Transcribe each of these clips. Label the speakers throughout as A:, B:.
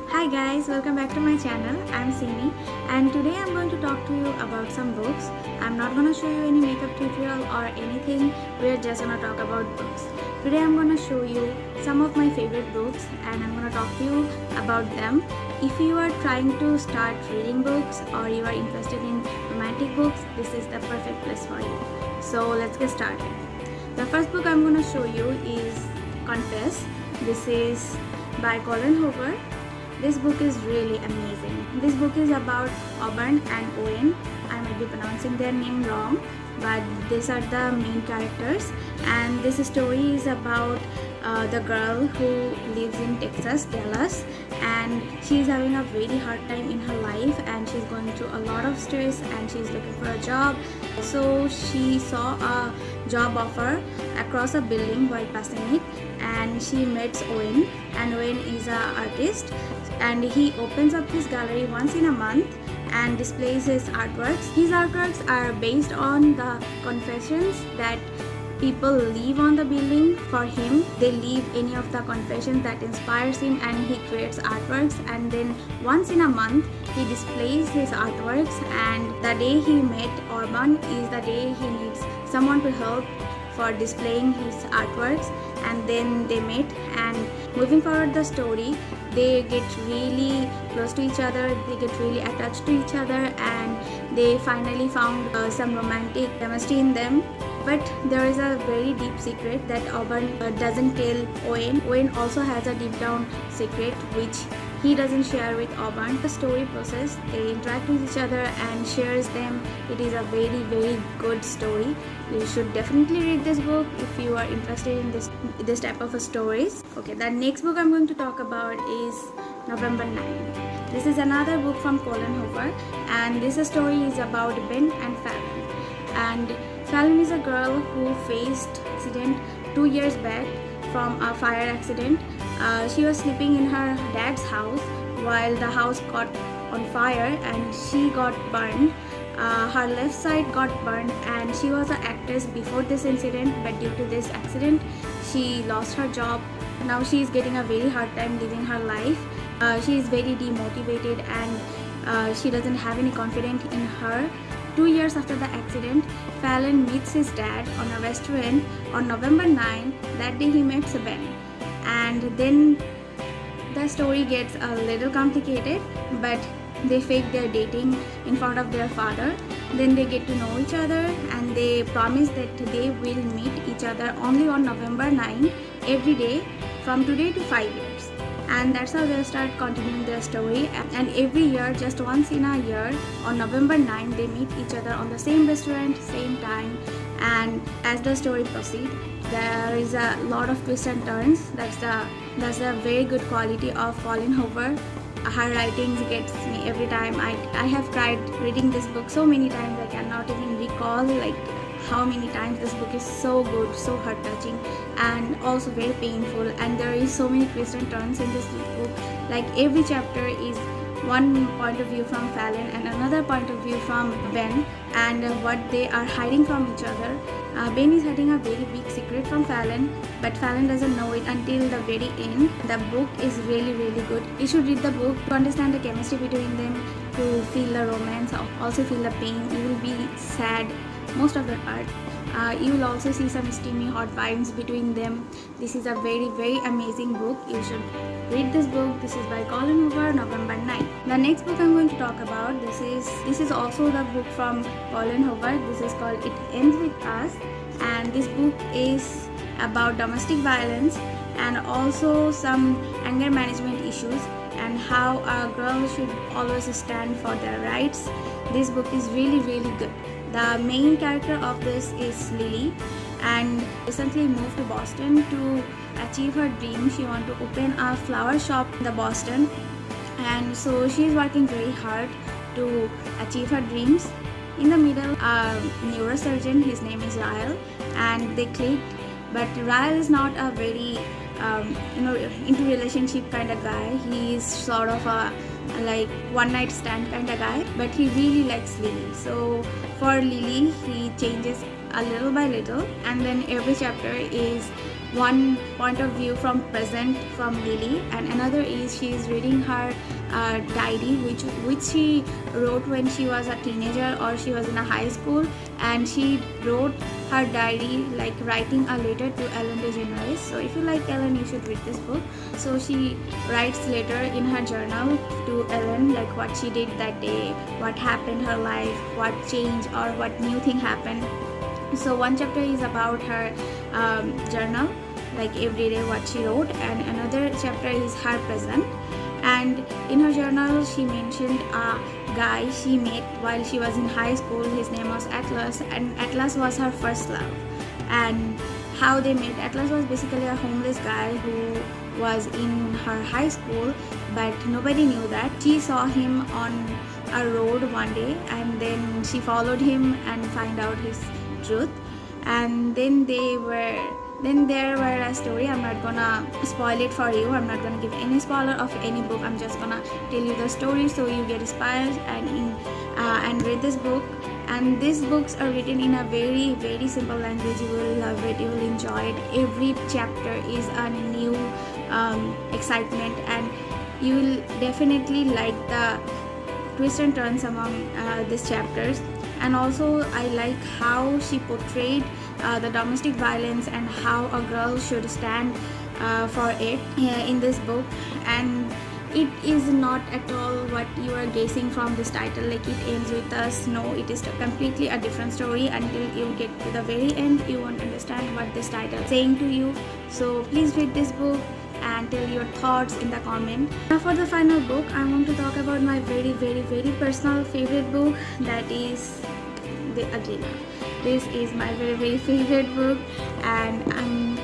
A: Hi guys, welcome back to my channel. I'm Seme and today I'm going to talk to you about some books. I'm not going to show you any makeup tutorial or anything. We're just going to talk about books. Today I'm going to show you some of my favorite books and I'm going to talk to you about them. If you are trying to start reading books or you are interested in romantic books, this is the perfect place for you. So let's get started. The first book I'm going to show you is Confess. This is by Colleen Hoover. This book is really amazing. This book is about Auburn and Owen. I might be pronouncing their name wrong, but these are the main characters. And this story is about the girl who lives in Texas, Dallas, and she's having a very hard time in her life and she's going through a lot of stress and she's looking for a job. So she saw a job offer across a building while passing it, and she meets Owen, and Owen is an artist and he opens up his gallery once in a month and displays his artworks. His artworks are based on the confessions that people leave on the building for him. They leave any of the confessions that inspires him and he creates artworks, and then once in a month he displays his artworks. And the day he met Auburn is the day he needs someone to help for displaying his artworks, and then they met. And moving forward the story, they get really close to each other, they get really attached to each other, and they finally found some romantic chemistry in them. But there is a very deep secret that Auburn doesn't tell Owen. Owen also has a deep down secret which he doesn't share with Auburn. The story process, they interact with each other and shares them. It is a very good story. You should definitely read this book if you are interested in this type of stories. Okay, the next book I'm going to talk about is November 9. This is another book from Colleen Hoover, and this story is about Ben and Fallon. And Fallon is a girl who faced accident 2 years back from a fire accident. She was sleeping in her dad's house while the house caught on fire and she got burned. Her left side got burned, and she was an actress before this incident, but due to this accident she lost her job. Now she is getting a very hard time living her life. She is very demotivated and she doesn't have any confidence in her. 2 years after the accident, Fallon meets his dad on a restaurant on November 9. That day he meets Ben, and then the story gets a little complicated, but they fake their dating in front of their father. Then they get to know each other and they promise that they will meet each other only on November 9 every day from today to 5 years. And that's how they start continuing their story. And every year, just once in a year, on November 9, they meet each other on the same restaurant, same time. And as the story proceeds, there is a lot of twists and turns. That's the very good quality of Colleen Hoover. Her writings gets me every time. I have tried reading this book so many times I cannot even recall how many times. This book is so good, so heart touching, and also very painful, and there is so many twists and turns in this book. Like every chapter is one point of view from Fallon and another point of view from Ben, and what they are hiding from each other. Ben is hiding a very big secret from Fallon, but Fallon doesn't know it until the very end. The book is really good. You should read the book to understand the chemistry between them, to feel the romance, also feel the pain. You will be sad most of the part. You will also see some steamy hot vibes between them. This is a very amazing book. You should read this book. This is by Colleen Hoover, November 9. The next book I'm going to talk about, this is also the book from Colleen Hoover. This is called It Ends With Us, and this book is about domestic violence and also some anger management issues and how a girl should always stand for their rights. This book is really good. The main character of this is Lily, and recently moved to Boston to achieve her dream. She wants to open a flower shop in the Boston, and so she is working very hard to achieve her dreams. In the middle, a neurosurgeon, his name is Ryle, and they clicked, but Ryle is not a very into relationship kind of guy. He is sort of a one night stand kind of guy, but he really likes Lily. So for Lily, he changes a little by little, and then every chapter is one point of view from present from Lily, and another is she is reading her diary which she wrote when she was a teenager or she was in a high school, and she wrote her diary like writing a letter to Ellen DeGeneres. So if you like Ellen, you should read this book. So she writes letter in her journal to Ellen, like what she did that day, what happened in her life, what changed or what new thing happened. So one chapter is about her journal, like every day what she wrote, and another chapter is her present. And in her journal she mentioned a guy she met while she was in high school. His name was Atlas, and Atlas was her first love. And how they met: Atlas was basically a homeless guy who was in her high school, but nobody knew that. She saw him on a road one day, and then she followed him and find out his truth. And then there were a story. I'm not gonna spoil it for you. I'm not gonna give any spoiler of any book. I'm just gonna tell you the story so you get inspired and read this book. And these books are written in a very, very simple language. You will love it, you will enjoy it. Every chapter is a new excitement, and you will definitely like the twists and turns among these chapters. And also I like how she portrayed the domestic violence and how a girl should stand for it in this book. And it is not at all what you are guessing from this title, like it ends with us. No, it is completely a different story. Until you get to the very end, you won't understand what this title is saying to you. So please read this book and tell your thoughts in the comment. Now for the final book, I want to talk about my very, very, very personal favorite book, that is The Ugly Love. This is my very, very favorite book, and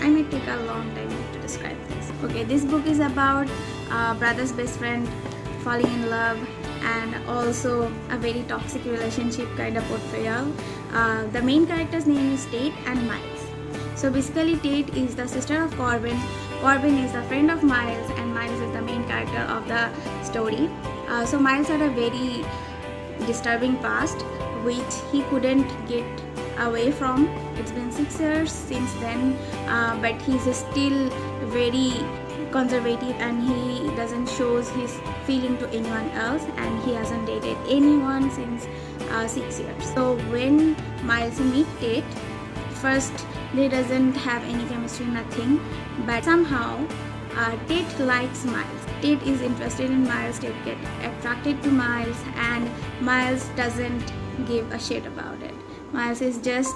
A: I may take a long time to describe this. Okay, this book is about brother's best friend falling in love, and also a very toxic relationship kind of portrayal. The main character's name is Tate and Miles. So basically Tate is the sister of Corbin. Corbin is the friend of Miles, and Miles is the main character of the story. So Miles had a very disturbing past which he couldn't get away from. It's been 6 years since then, but he's still very conservative, and he doesn't show his feeling to anyone else, and he hasn't dated anyone since 6 years. So when Miles meet Tate, first they doesn't have any chemistry, nothing, but somehow Tate likes Miles. Tate is interested in Miles, Tate get attracted to Miles, and Miles doesn't give a shit about it. Miles is just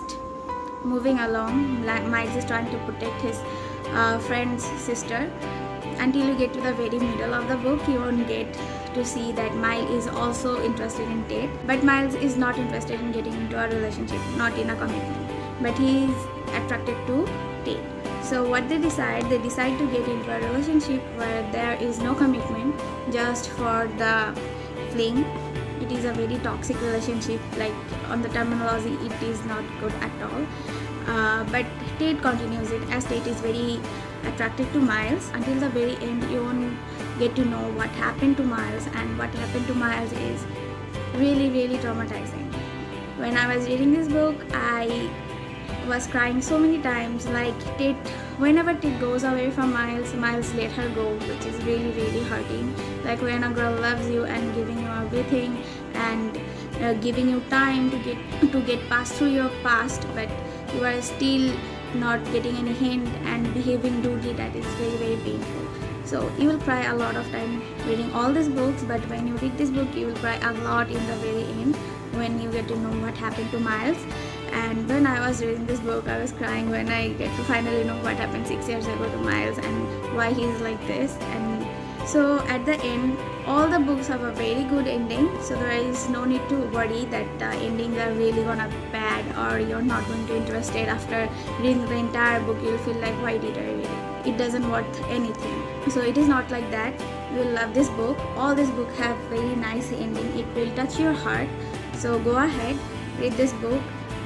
A: moving along. Miles is trying to protect his friend's sister. Until you get to the very middle of the book, you won't get to see that Miles is also interested in Tate, but Miles is not interested in getting into a relationship, not in a commitment, but he is attracted to Tate. So what they decide to get into a relationship where there is no commitment, just for the fling. It is a very toxic relationship, like on the terminology it is not good at all. But Tate continues it, as Tate is very attracted to Miles. Until the very end, you won't get to know what happened to Miles, and what happened to Miles is really, really traumatizing. When I was reading this book, I was crying so many times. Like whenever Tate goes away from Miles, Miles let her go, which is really, really hurting. Like when a girl loves you and giving you everything, and giving you time to get past through your past, but you are still not getting any hint and behaving rudely, that is very, very painful. So you will cry a lot of time reading all these books, but when you read this book, you will cry a lot in the very end when you get to know what happened to Miles. And when I was reading this book, I was crying when I get to finally know what happened 6 years ago to Miles and why he's like this. And so at the end, all the books have a very good ending, so there is no need to worry that the endings are really gonna be bad, or you're not going to be interested. After reading the entire book, you'll feel like, why did I read it? It doesn't worth anything. So it is not like that. You'll love this book. All these books have very nice ending. It will touch your heart. So go ahead, read this book,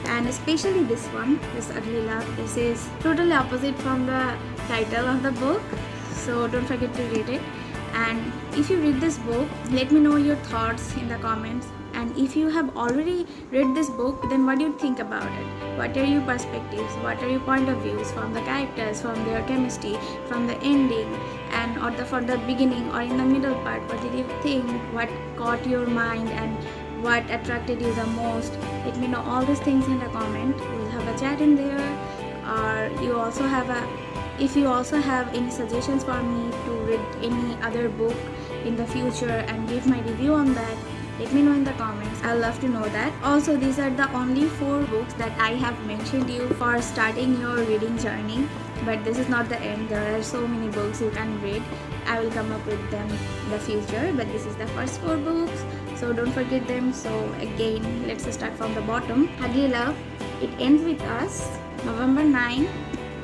A: and especially this one, This Ugly Love. This is totally opposite from the title of the book, so don't forget to read it. And if you read this book, let me know your thoughts in the comments, And if you have already read this book, then what do you think about it? What are your perspectives? What are your point of views from the characters, from their chemistry, from the ending, and or from the beginning or in the middle part? What did you think? What caught your mind and what attracted you the most? Let me know all these things in the comment. We'll have a chat in there. Or if you also have any suggestions for me to read any other book in the future and give my review on that, let me know in the comments. I'll love to know that. Also, these are the only 4 books that I have mentioned you for starting your reading journey. But this is not the end. There are so many books you can read. I will come up with them in the future. But this is the first 4 books, so don't forget them. So again, let's start from the bottom. Ugly Love. It ends with us. November 9.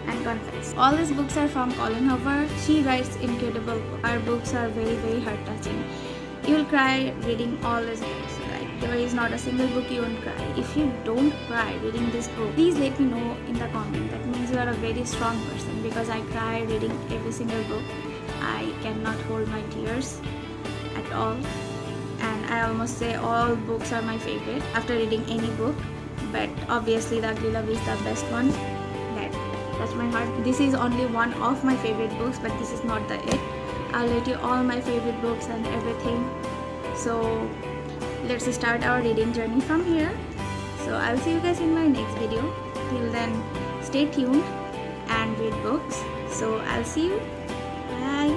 A: And Confess. All these books are from Colleen Hoover. She writes incredible books. Her books are very heart touching. You will cry reading all these books. Like, there is not a single book you won't cry. If you don't cry reading this book, please let me know in the comment. That means you are a very strong person, because I cry reading every single book. I cannot hold my tears at all, and I almost say all books are my favorite after reading any book. But obviously the Ugly Love is the best one. That touched my heart. This is only one of my favorite books, but this is not the it. I'll let you all my favorite books and everything. So let's start our reading journey from here. So I'll see you guys in my next video. Till then, stay tuned and read books. So I'll see you. Bye.